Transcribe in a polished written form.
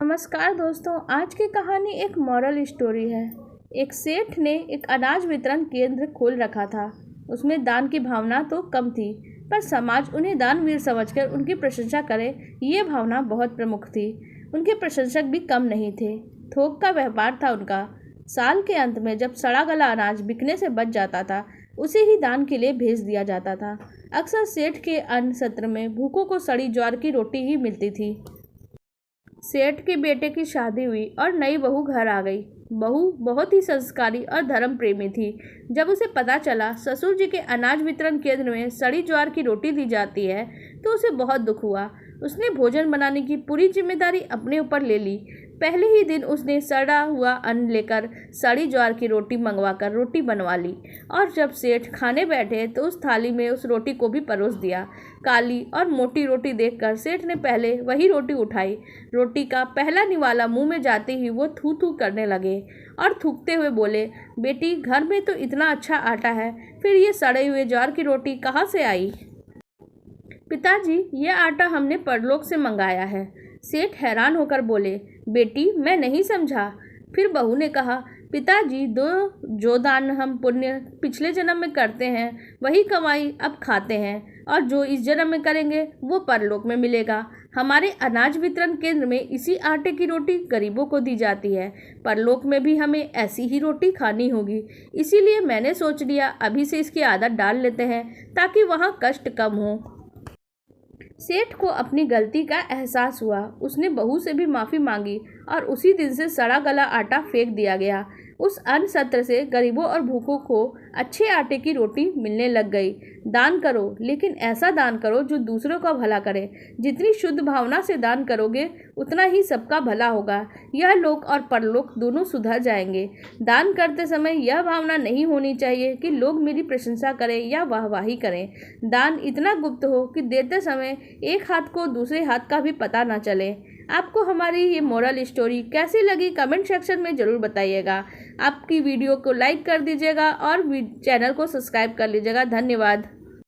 नमस्कार दोस्तों, आज की कहानी एक मॉरल स्टोरी है। एक सेठ ने एक अनाज वितरण केंद्र खोल रखा था। उसमें दान की भावना तो कम थी, पर समाज उन्हें दानवीर समझकर उनकी प्रशंसा करे, ये भावना बहुत प्रमुख थी। उनके प्रशंसक भी कम नहीं थे। थोक का व्यापार था उनका। साल के अंत में जब सड़ा गला अनाज बिकने से बच जाता था, उसे ही दान के लिए भेज दिया जाता था। अक्सर सेठ के अन्न सत्र में भूखों को सड़ी ज्वार की रोटी ही मिलती थी। सेठ के बेटे की शादी हुई और नई बहू घर आ गई। बहू बहुत ही संस्कारी और धर्म प्रेमी थी। जब उसे पता चला ससुर जी के अनाज वितरण केंद्र में सड़ी ज्वार की रोटी दी जाती है, तो उसे बहुत दुख हुआ। उसने भोजन बनाने की पूरी जिम्मेदारी अपने ऊपर ले ली। पहले ही दिन उसने सड़ा हुआ अन्न लेकर सड़ी ज्वार की रोटी मंगवाकर रोटी बनवा ली, और जब सेठ खाने बैठे तो उस थाली में उस रोटी को भी परोस दिया। काली और मोटी रोटी देखकर सेठ ने पहले वही रोटी उठाई। रोटी का पहला निवाला मुंह में जाते ही वो थू थू करने लगे और थूकते हुए बोले, बेटी, घर में तो इतना अच्छा आटा है, फिर ये सड़े हुए ज्वार की रोटी कहाँ से आई? पिताजी, ये आटा हमने परलोक से मंगाया है। सेठ हैरान होकर बोले, बेटी, मैं नहीं समझा। फिर बहू ने कहा, पिताजी, जो दान हम पुण्य पिछले जन्म में करते हैं, वही कमाई अब खाते हैं, और जो इस जन्म में करेंगे वो परलोक में मिलेगा। हमारे अनाज वितरण केंद्र में इसी आटे की रोटी गरीबों को दी जाती है। परलोक में भी हमें ऐसी ही रोटी खानी होगी। इसीलिए मैंने सोच लिया अभी से इसकी आदत डाल लेते हैं, ताकि वहाँ कष्ट कम हो। सेठ को अपनी गलती का एहसास हुआ। उसने बहू से भी माफ़ी मांगी और उसी दिन से सड़ा गला आटा फेंक दिया गया। उस अन्न सत्र से गरीबों और भूखों को अच्छे आटे की रोटी मिलने लग गई। दान करो, लेकिन ऐसा दान करो जो दूसरों का भला करे। जितनी शुद्ध भावना से दान करोगे, उतना ही सबका भला होगा। यह लोक और परलोक दोनों सुधर जाएंगे। दान करते समय यह भावना नहीं होनी चाहिए कि लोग मेरी प्रशंसा करें या वाहवाही करें। दान इतना गुप्त हो कि देते समय एक हाथ को दूसरे हाथ का भी पता ना चले। आपको हमारी ये मोरल स्टोरी कैसी लगी, कमेंट सेक्शन में ज़रूर बताइएगा। आपकी वीडियो को लाइक कर दीजिएगा और चैनल को सब्सक्राइब कर लीजिएगा। धन्यवाद।